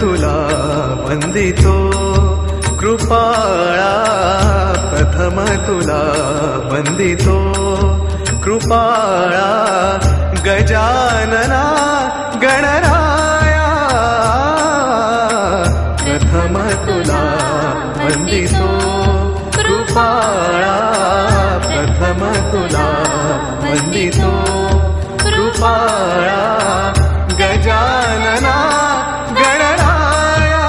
तुला वंदितो कृपाळा, प्रथम तुला वंदितो कृपाळा, गजानना गणराया, प्रथम तुला वंदितो कृपाळा, प्रथम तुला वंदितो कृपाळा, गजानना गणराया,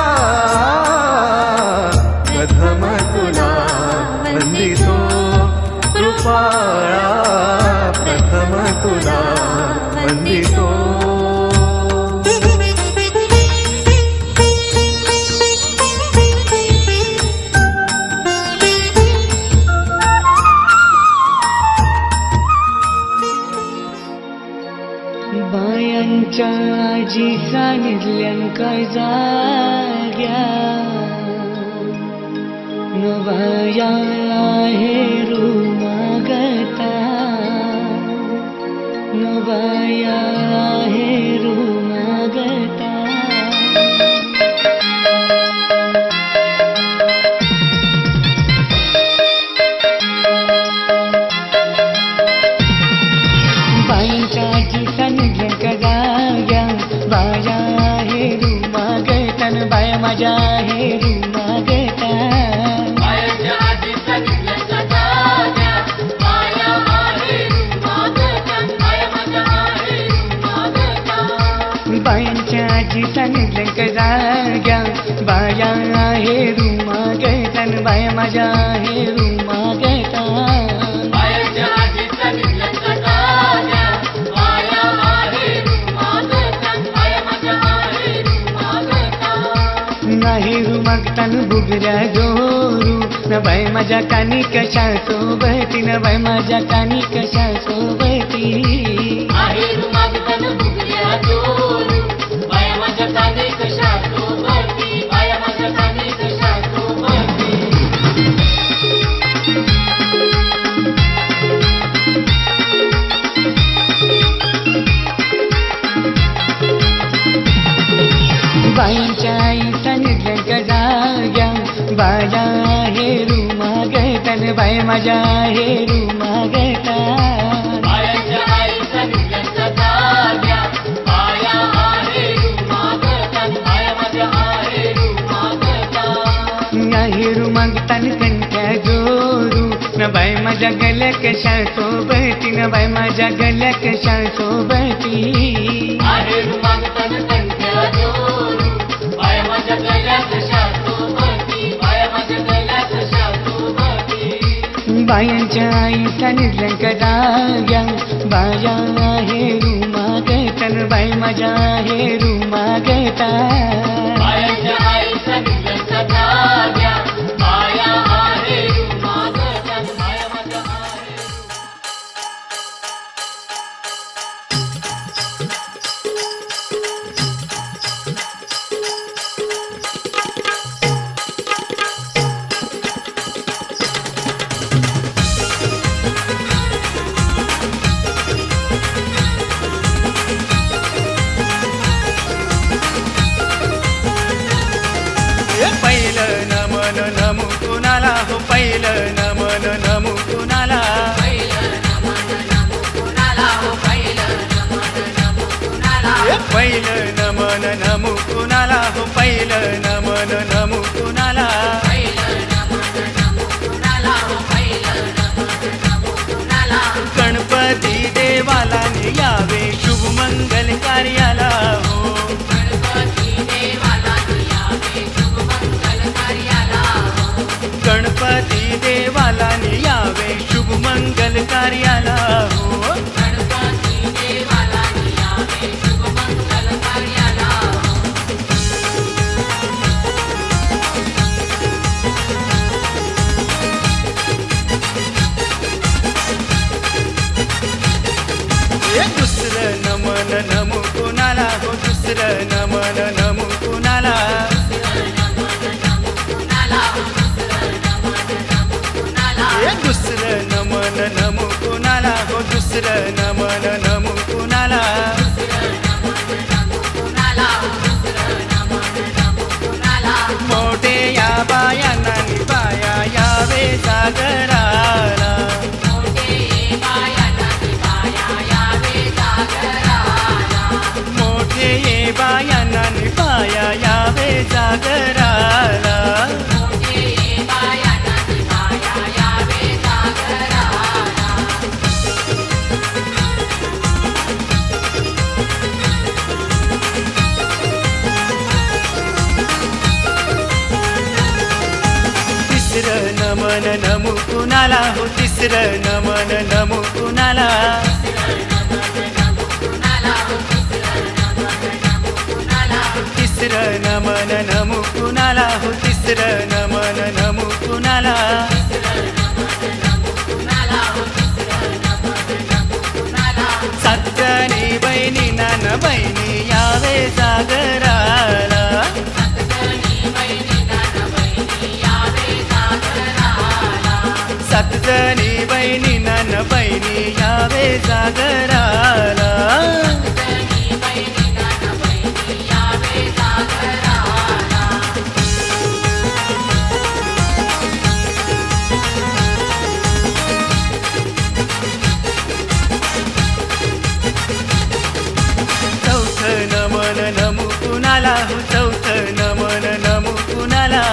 प्रथम तुला वंदितो कृपाळा, प्रथम तुला वंदितो. बायांच्या आजी सांगितल्यांका जाग्या, नवया हेरू मागता, नवया हेरू मागता. बायांच्या आजी सांगितल्यांका जाग्या, बाया हेरू मागता, बाया माझ्या हेरू मागता. बायांच्या आजी सांगितल्यांका जाग्या, बाया हेरू मागता, बाया माझ्या हेरू मागता. बायांच्या आजी सांगितल्यांका जाग्या, बाया हेरू मागता, बाया माझ्या हेरू मागता. बायांच्या आजी सांगितल्यांका जाग्या, बाया हेरू मागता, बाया माझ्या हेरू मागता. नाहेरू मागतान बुगऱ्या जोरू, न बाय माझ्या कानी कशा सोबती, न बाय माझ्या कानी कशा सोबती. आहेरू मागतान बुगऱ्या जोरू, बाया माझ्या कानी कशा सोबती, बाया माझ्या कानी कशा सोबती. बायांच्या आई सांगितल्यांका जाग्या, बाया हेरू मागता, बाय माझ्या हेरू मागता. बायांच्या आई सांगितल्यांका जाग्या, बाया हेरू मागता, बाया माझ्या हेरू मागता. नाहेरू मागतान कंठ्या जोरू, न बाय माझ्या गल्या कशा सोबती, न बाय माझ्या गल्या कशा सोबती. आहेरू मागतान कंठ्या जोरू, बाया माझ्या गल्या कशा सोबती, बाया माझ्या गल्या कशा सोबती. बायांच्या आई सांगितल्यांका जाग्या, बाया हेरू मागता, बाय माझ्या हेरू मागता. बायांच्या आई सांगितल्यांका जाग्या, बाया हेरू मागता, बाया माझ्या हेरू. पहिलं नमन नमू कुणाला, हो पहिलं नमन नमू कुणाला, पहिलं नमन नमो कुणाला, हो पहिलं नमन नमो कुणाला. पहिलं नमन नमू कुणाला, हो पहिलं नमन नमू कुणाला. पहिलं नमन नमो कुणाला, हो पहिलं नमन नमो कुणाला. गणपती देवाला यावे शुभ मंगल कार्याला, हो गणपती देवाला यावे शुभ मंगल कार्याला, हो. गणपती देवाला यावे शुभ मंगल कार्याला, हो गणपती देवाला यावे शुभ मंगल कार्याला, हो. दुसरं नमन नमू कुणाला, हो दुसरं नमन नमू कुणाला. दुसरं नमन नमो कुणाला, हो दुसरं नमन नमो कुणाला. दुसरं नमन नमू कुणाला, हो दुसरं नमन नमू कुणाला. दुसरं नमन नमो कुणाला, हो दुसरं नमन नमो नमन नमू कुणाला हो तिसरं नमन नमू कुणाला तिसरं नमन नमू कुणाला हो तिसरं नमन नमू कुणाला सत्यानी बहिणी नान बहिणी यावे जागराला सतजणी बहिणी नान बहिणी यावे जागराला चौथं नमन नमू कुणाला हो चौथं नमन नमू कुणाला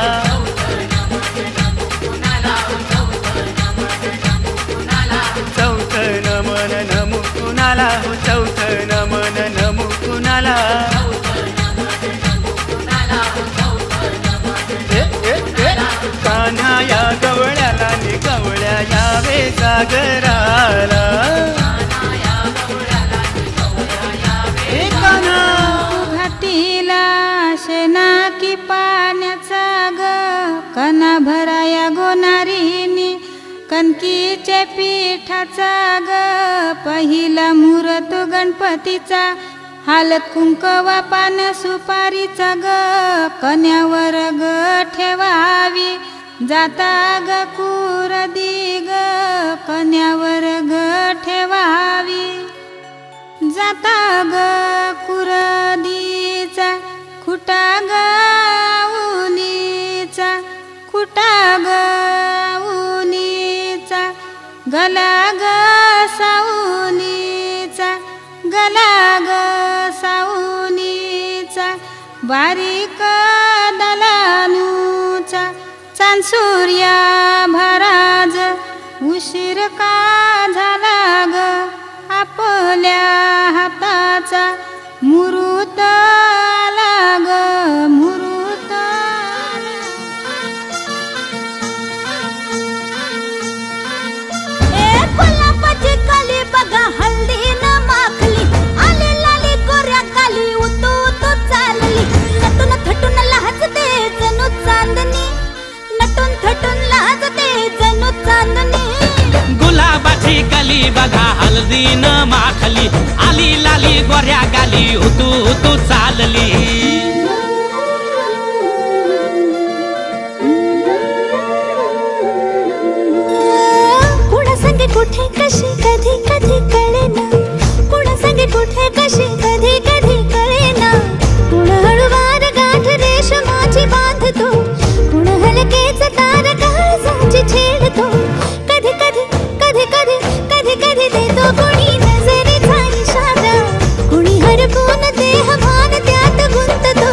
चौथं नमन नमू कुणाला हो चौथं नमन नमू कुणाला कान्हा या गवळ्याला नि गवळ्या यावे सागराला घाटीला शेना की पाण्याचा ग कना भराया गोनारीनी कणकीच्या पिठाचा ग पहिला मुहूर्त गणपतीचा हालत कुंकवा पान सुपारीचा ग कन्यावर ग ठेवावी जाता ग कुरदी ग कन्यावर ग ठेवावी जाता ग कुरदीचा खुटा ग उनीचा खुटा ग उनीचा गला ग साऊनीचा गला ग साऊनीचा बारीक दलानूचा चांसूर्या भराज उशीर का झाला ग आपल्या हाताचा मुहूर्त आला ग मुहूर्त कोल्हापाची काली बघा हल्दी न माखली आली लाली गोऱ्या काली उतू उतू चालली नटून थटून लाजते जणू चांदणी नटून थटून लाजते जणू चांदणी गुलाबाची कली बघा हल्दी न माखली आली लाली गोऱ्या गाली उतू उतू चालली कुणा संगे कुठे कशी कधी कधी कळेना कुणा संगे कुठे कशी कधी कधी कळेना कुण हळूवार गाठ रेशमाची बांधतो कुण हलकेच तार काळजाची छेडतो कधी कधी कधी कधी कधी कधी देतो कोणी नजरेचा इशारा कुणी हरपून देह भान त्यात गुंततो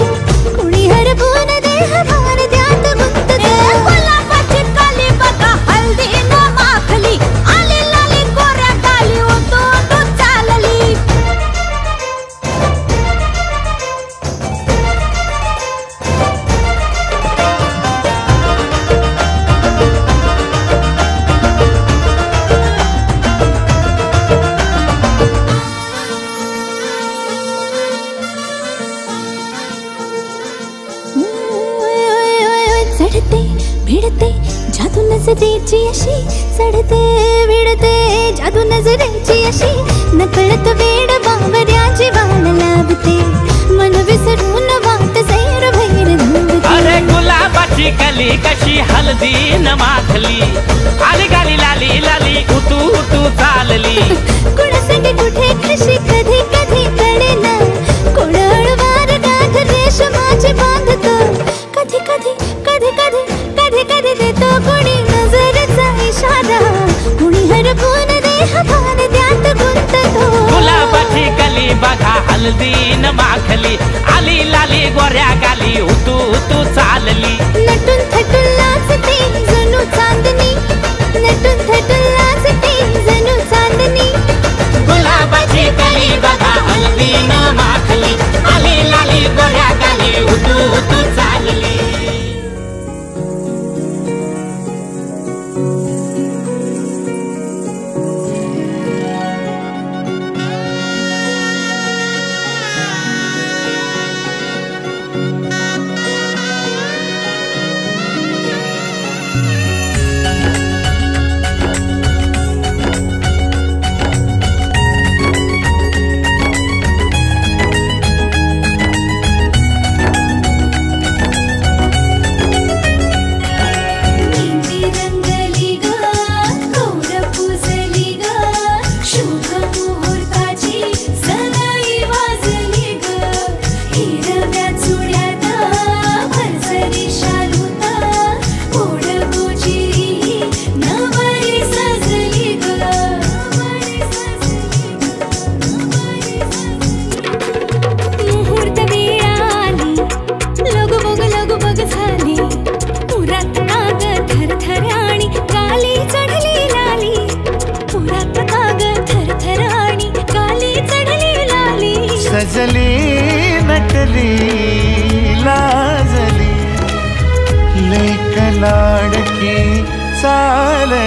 कुणी हरपून देह भान त्यात गुंततो कोल्हापाची काली बघा हल्दी न माखली आली लाली गोऱ्या काली उतू उतू चालली चढते भिडते जादू नजरेची अशी चढते भिडते जादू नजरेची अशी नकळत वेड बावऱ्याची वाण लाभते मन विसरून वाट सैर भैर धावते अरे गुलाबाची कली कशी हल्दी न माखली आली गाली लाली लाली उतू उतू चालली कुणासाठी कुठे कशी कधी कधी कळेना कोण हळवार गाठ रेशमाची बांधतो कधी कधी कधी कधी कधी कधी देतो कोणी नजरेचा इशारा कुणी हरपून देह भान त्यात गुंततो गुलाबाची कली बघा हल्दी न माखली आली लाली गोऱ्या गाली उतू उतू चालली नटून थटून लाजते जणू चांदणी नटून थटून लाजते जणू चांदणी गुलाबाची कली बघा हल्दी न माखली आली लाली गोऱ्या गाली उतू उतू चालली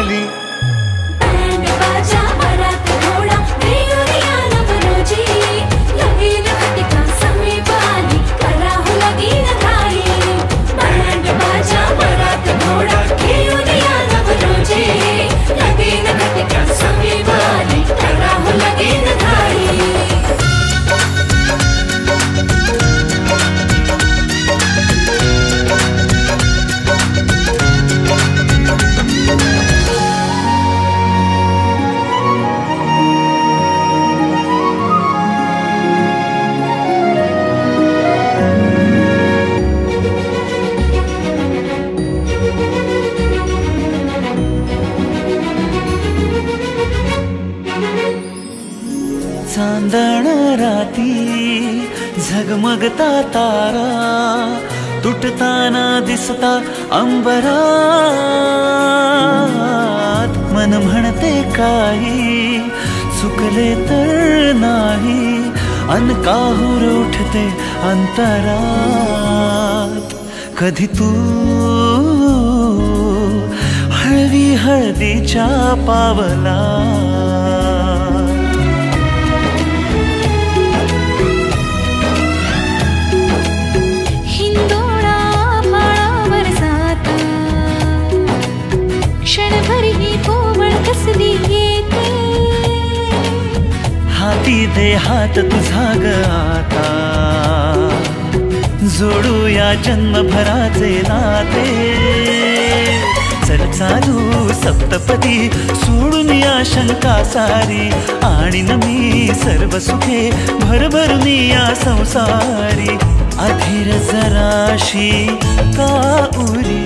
पावली. बँड बाजा वरात घोडा देऊया नवरोजी लगीन घटिका समीप आली करा हो लगीन घाई. बँड बाजा वरात घोडा देऊया नवरोजी लगीन घटिका समीप आली करा हो लगीन घाई. चांदण राती झगमगता तारा तुटताना दिसता अंबरात. मन म्हणते काही चुकले तर नाही अन काहूर उठते अंतरात. कधी तू हळवी हळदीच्या पावला हाती दे हात तुझा ग आता जोडूया जन्मभराचे नाते. चल चालू सप्तपदी सोडून या शंका सारी आणीन मी सर्व सुखे भरभरून या संसारी. अधीर जराशी का उरी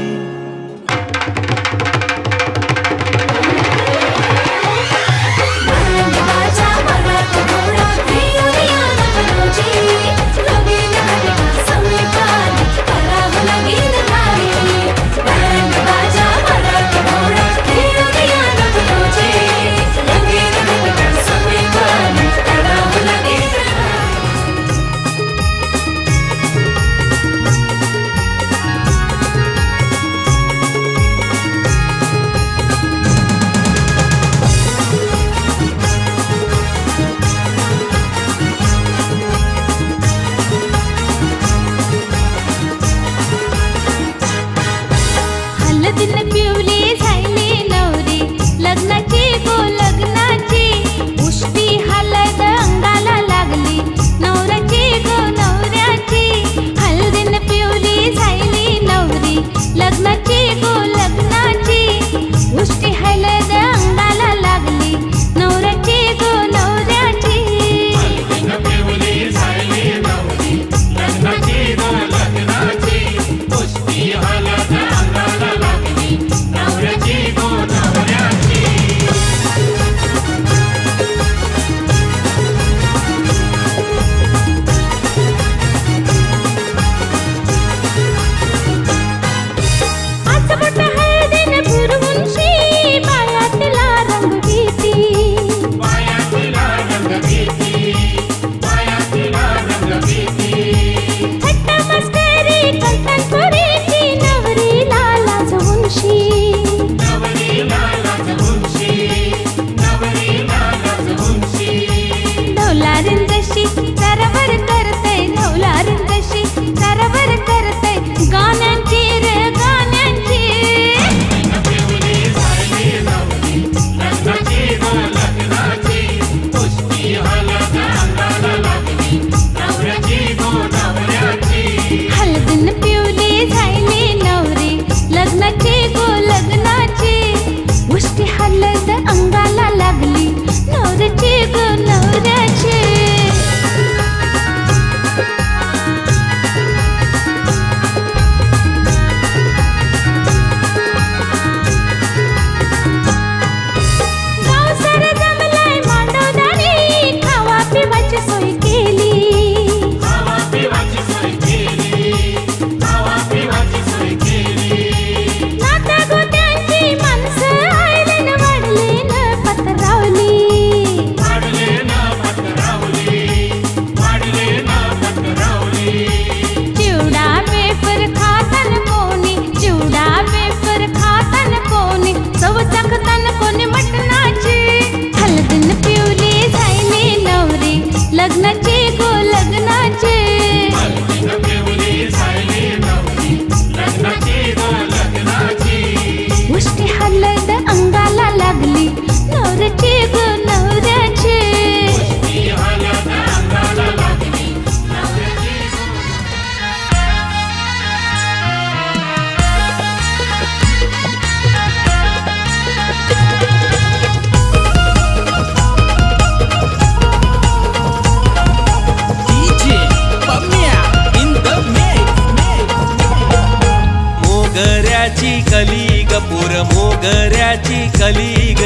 कली ग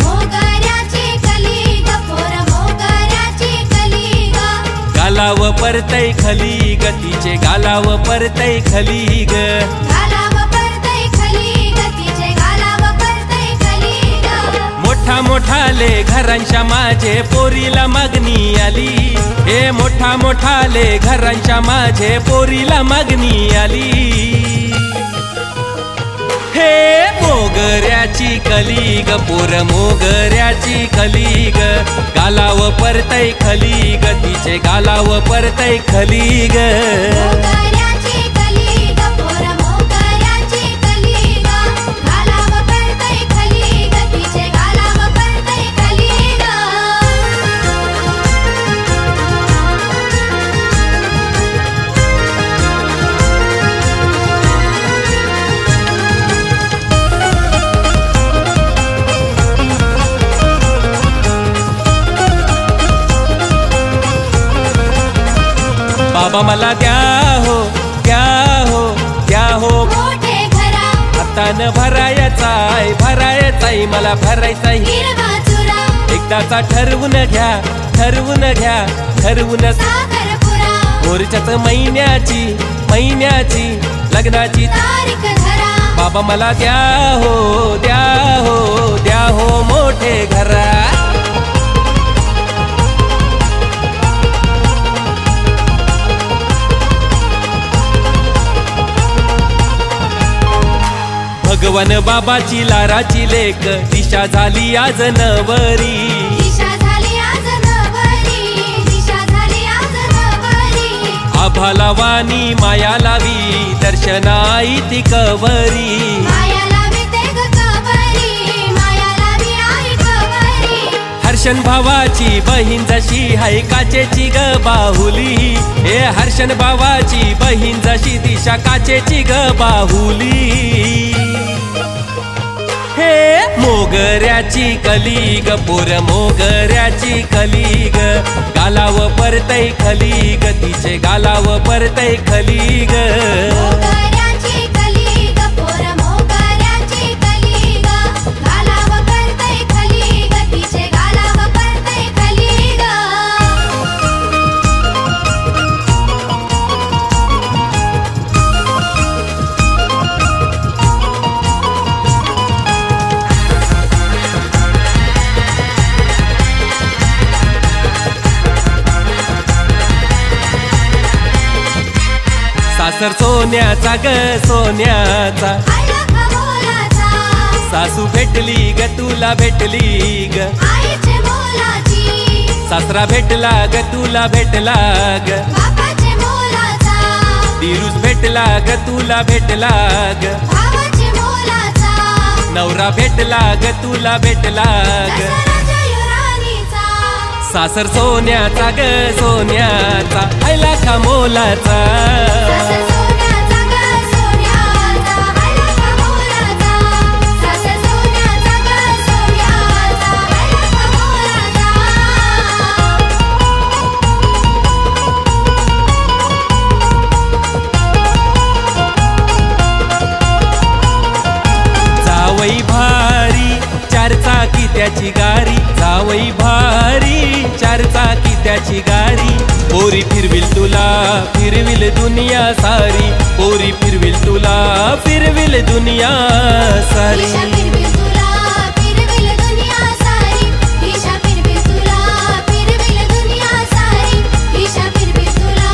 मोगऱ्याची कली ग पोर मोगऱ्याची कली ग गालाव परतय खली ग तिचे गालाव परतय खली ग गालाव परतय खली ग तिचे गालाव परतय खली ग मोठा मोठाले घरांच्या माझे पोरीला मागणी आली हे मोठा मोठाले घरांच्या माझे पोरीला मागणी आली हे मोगऱ्याची कली ग पोर मोगऱ्याची कली ग गालाव परतय खली ग तिचे गालाव परतय खली ग मोगऱ्याची कली ग पोर मोगऱ्याची कली ग गालाव परतय खली ग तिचे गालाव परतय खली ग बाबा मला द्या हो द्या हो द्या हो मोठे घरा हातान भरायचाय मला भरायचाय हिरवा चुरा एकदाचा ठरवून घ्या ठरवून साखरपुरा मोर्चाच महिन्याची लग्नाची तारीख धरा बाबा मला द्या हो मोठे घरा भगवान बाबाची लाराची लेक दिशा झाली आज नवरी दिशा झाली आज नवरी दिशा झाली आज नवरी आभाला वाणी माया लावी दर्शनाई ती कवरी माया लावी ते ग कवरी माया लावी आई कवरी हर्षण भावाची बहीण जशी हाय काचेची ग बाहुली हे हर्षण भावाची बहीण जशी दिशा काचेची ग बाहुली हे मोगऱ्याची कली ग पोर मोगऱ्याची कली ग गालाव परतय खली ग तिचे गालाव परतय खली ग मोगऱ्याची कली ग पोर मोगऱ्याची कली ग गालाव परतय खली ग तिचे गालाव परतय खली ग सासर सोन्याचा ग सोन्याचा आईला खमोलाचा सासू भेटली ग तुला भेटली ग आईचे मोलाची सासरा भेटला ग तुला भेटला ग बापाचे मोलाचा दिरूस भेटला ग तुला भेटला ग भावाचे मोलाचा नवरा भेटला ग तुला भेटला ग दसराच्या युरानीचा सासर सोन्याचा ग सोन्याचा आयला खमोलाचा सासर सोन्याचा ग सोन्याचा आईला खमोलाचा सासर सोन्याचा ग सोन्याचा आईला खमोलाचा जावई भारी चार चाकी त्याची गाडी जावई भारी चार चाकी त्याची गाडी पोरी फिरविल तुला फिरविल दुनिया सारी पोरी फिरविल तुला फिरविल दुनिया सारी ईशा फिरविल तुला फिरविल दुनिया सारी ईशा फिरविल तुला फिरविल दुनिया सारी ईशा फिरविल तुला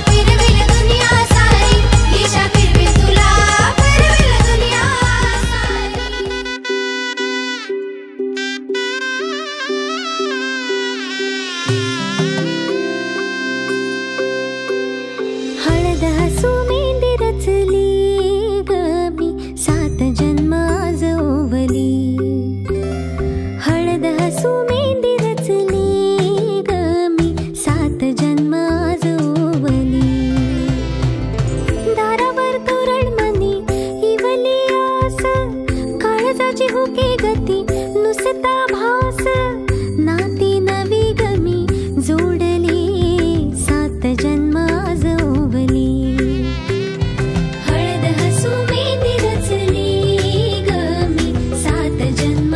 फिरविल दुनिया सारी ईशा फिरविल तुला फिरविल दुनिया हळद हसू मेंढी रचली ग मी 7 जन्म आज ओवली हळद हसू मेंढी रचली ग मी 7 जन्म आज ओवली दारावर तोरणमणी इवली आस काळजाची हुकी गती नुसता भास नाती नवी गमी जोडली 7 जन्म आज ओवली हळद हसू मेंढी रचली ग मी 7 जन्म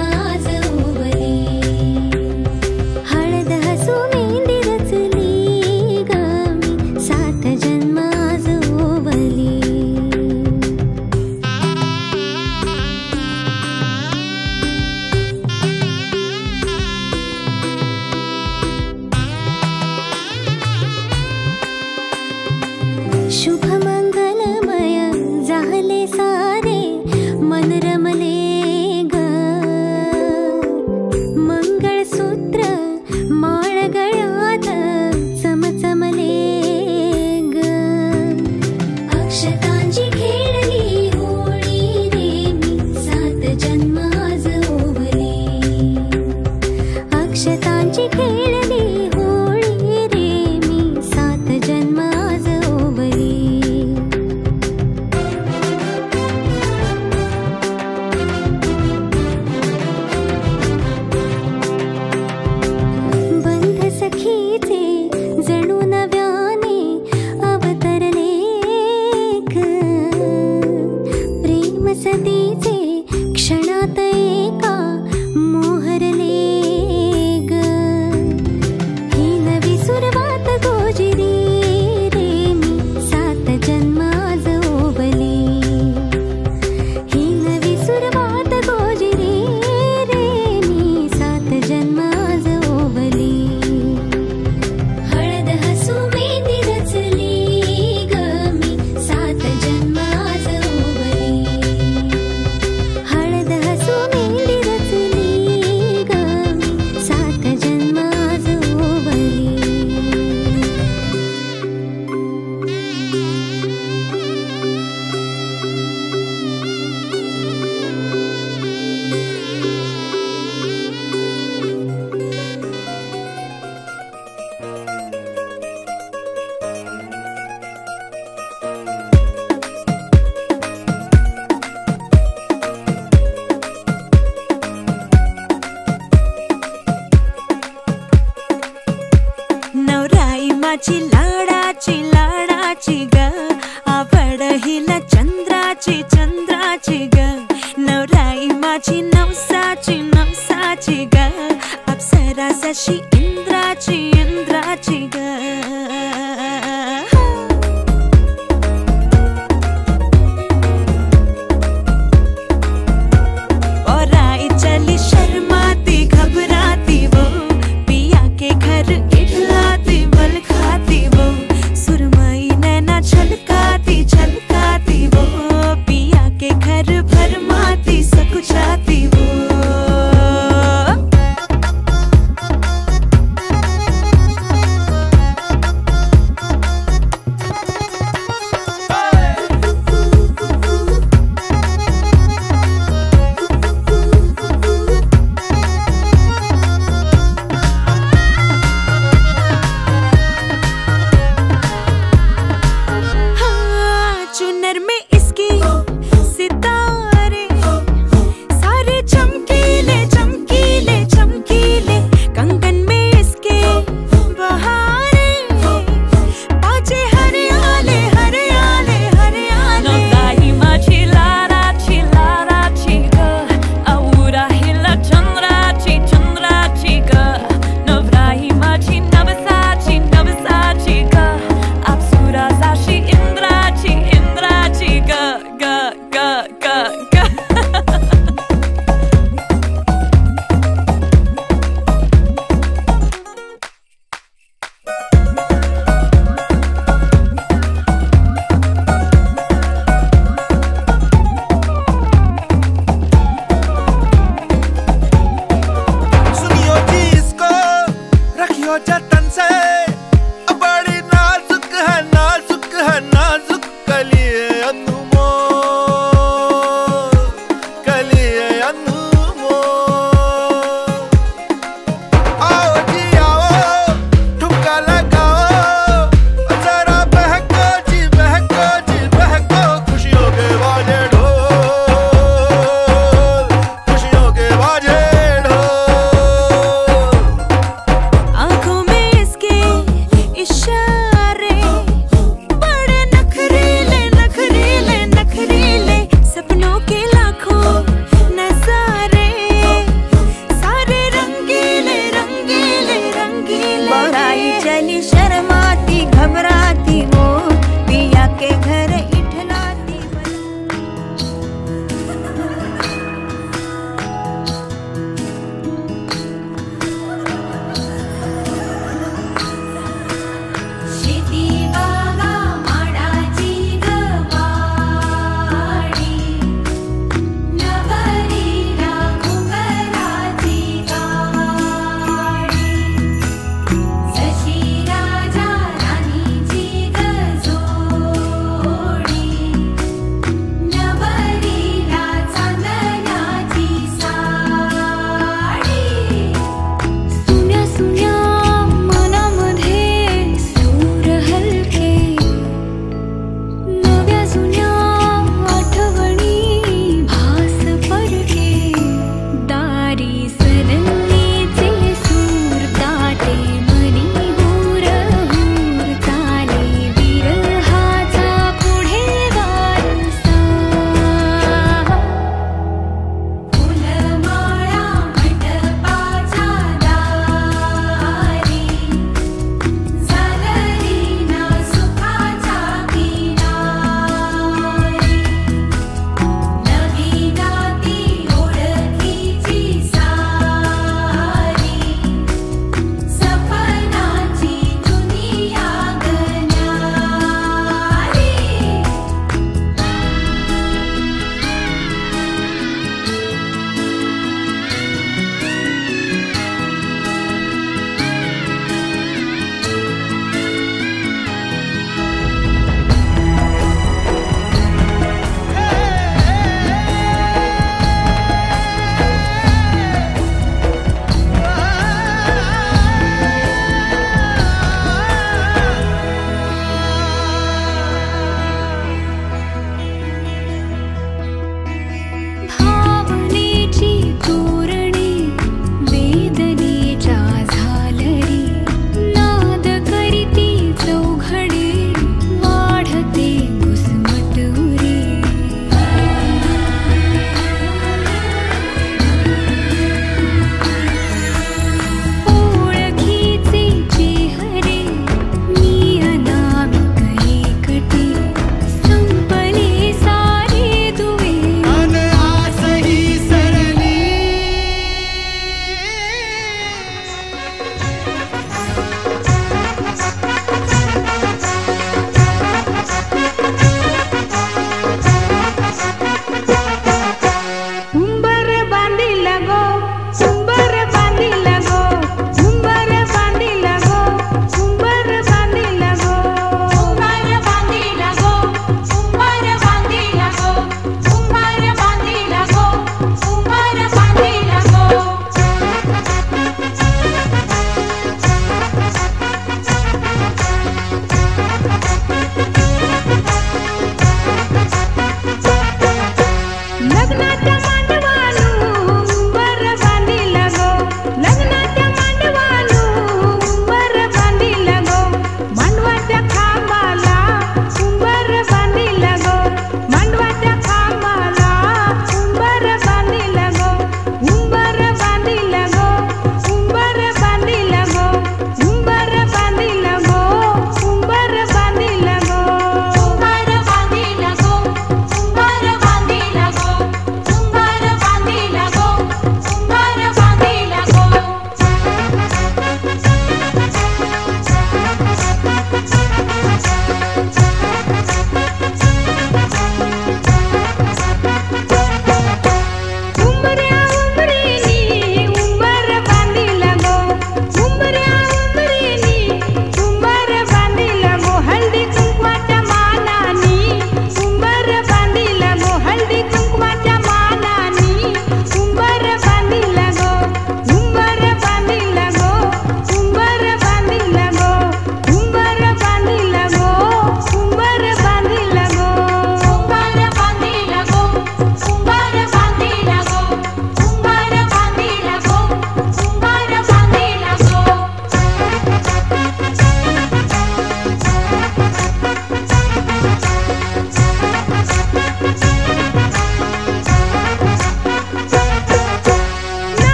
माझी लाडाची लाडाची ग आवड हिला चंद्राची चंद्राची ग नवराई माझी नवसाची नवसाची ग अप्सरा जशी इंद्राची इंद्राची ग चली शर्माती घबराती वो पिया के घर इठलाती बल खाती वो सुरमई नैना छलकाती छलकाती वो पिया के घर भरमाती सकुचाती वो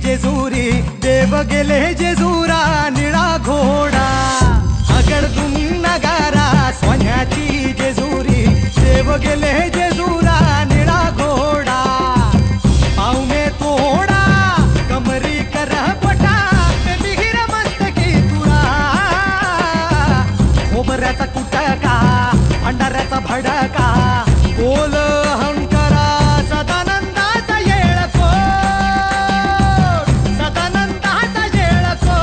जेजुरी देव गेले जेजुरा निळा घोडा आगडतून नगारा सोन्याची जेजुरी देव गेले जेजुरा निळा घोडा पाऊ में तोडा कमरी कर पटा बिहिर मस्तकी तुळा खोबऱ्याचा कुटका अंडाऱ्याचा भडका बोल हंकारा सदानंदाचा येळको सदानंदाचा येळको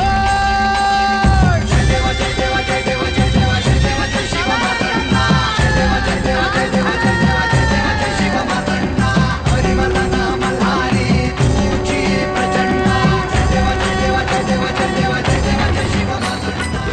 जय देव जय देव जय देव जय देव जय देव जय शिव मातंडा जय देव जय देव जय देव जय देव जय देव जय शिव मातंडा हरिवदन मल्हारी तुझी प्रचंड जय देव जय देव जय देव जय देव जय देव जय शिव मातंडा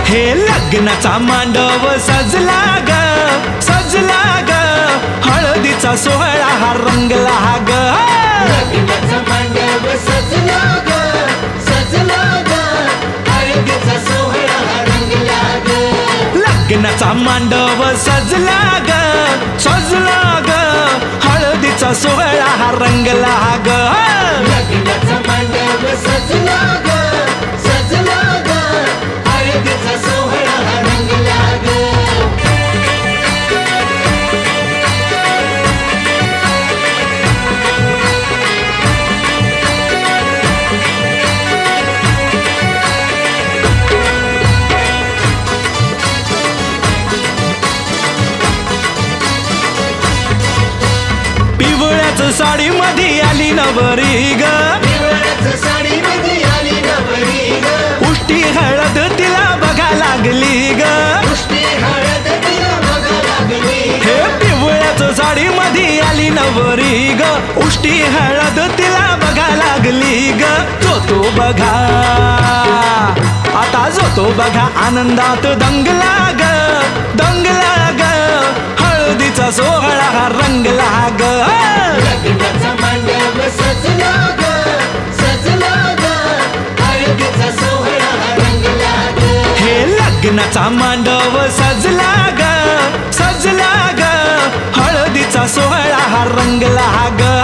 हे लग्नाचा मांडव सजला ग सजला ग हळदीचा सोहळा हा रंगला ग लग्नाचा मांडव सजला ग सजला ग हळदीचा सोहळा हा रंगला ग लग्नाचा मांडव सजला ग सजला ग हळदीचा सोहळा हा रंगला ग लग्नाचा मांडव सजला ग सजला ग हळदीचा सोहळा हा रंगला ग पिवळ्याच साडी मध्ये आली नवरी ग पिवळ्याच साडीमध्ये आली नवरी ग उष्टी हळद तिला बघा लागली ग पुष्टी हळद तिला बघा लागली हे पिवळ्याच साडी मध्ये आली नवरी ग उष्टी हळद तिला बघा लागली ग जो तो बघा आता जो तो बघा आनंदात दंगला ग दंगला ग हळदीचा सोहळा हा रंगला ग लग्नाचा मांडव सजला ग सजला ग हळदीचा सोहळा हा रंगला ग हे लग्नाचा मांडव सजला ग सजला ग हळदीचा सोहळा हा रंगला ग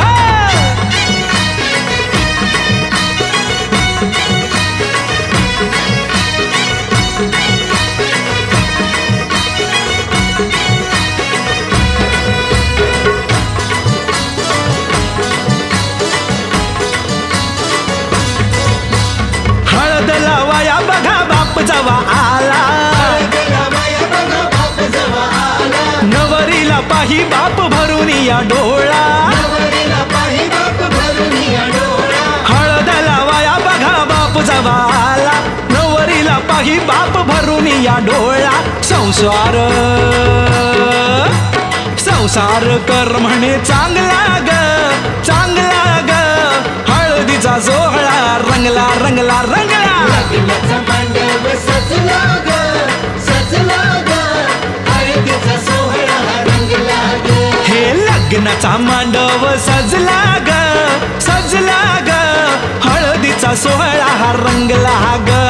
हळद लावाया बघा बाप जवा आला लावाया बघा बाप जवा आला नवरीला पाही बाप भरून या डोळा नवरीला पाही बाप भरून या डोळा हळद लावाया बघा बाप जवा आला नवरीला पाही बाप भरून या डोळा संसार संसार कर म्हणे चांगला ग चांगला ग हळदीचा सोहळा रंगला रंगला रंगला लग्नाचा मांडव सजला ग सजला ग हळदीचा सोहळा हा रंगला ग हे लग्नाचा मांडव सजला ग सजला ग हळदीचा सोहळा हा रंगला ग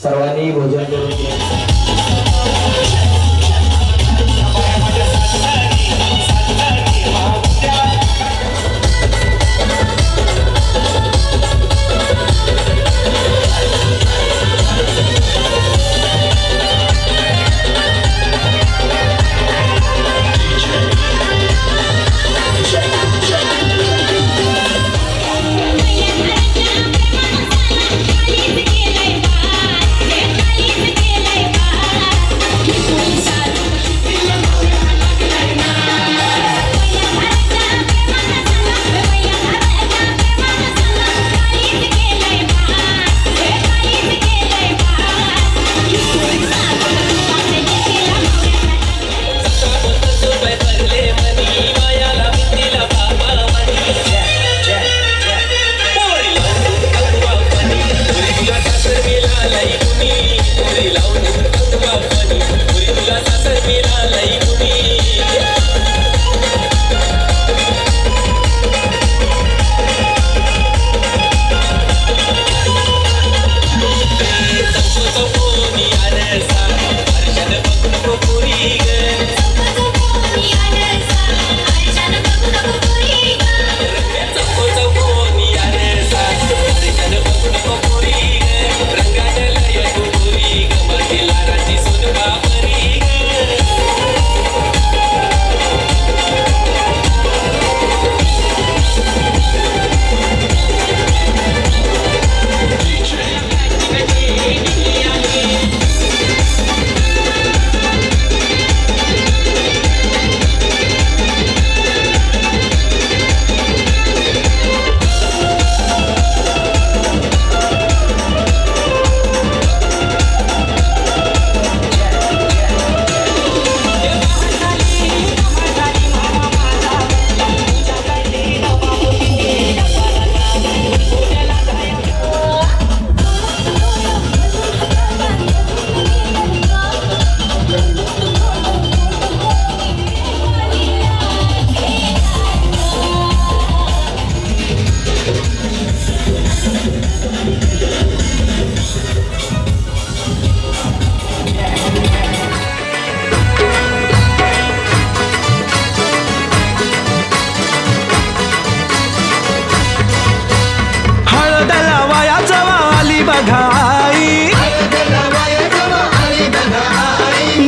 सर्वांनी भोजन करून घ्या.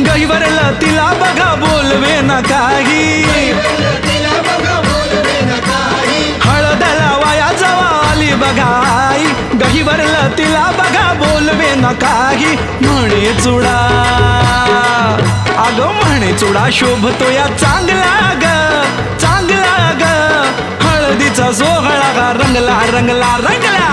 गहिवरला तिला बघा बोलवे न काही, हळदला वाया जवा आली बघाई. गहिवरला तिला बघा बोलवे न काही. म्हणे चुडा अगं म्हणे चुडा शोभतो या चांगला ग चांगला ग. हळदीचा सोहळा गा रंगला रंगला रंगला.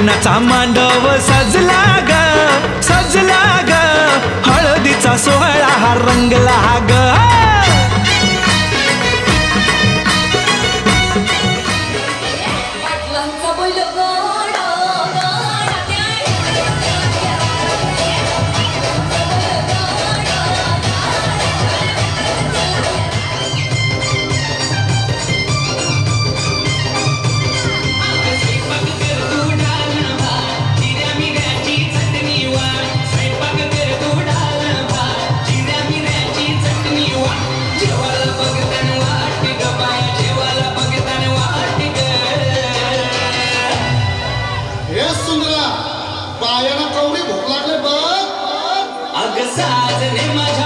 लग्नाचा मांडव सजला ग सजला ग हळदीचा सोहळा हा रंगला ग पायाला कवडी भूक लागले बघ. अग साजने माझ्या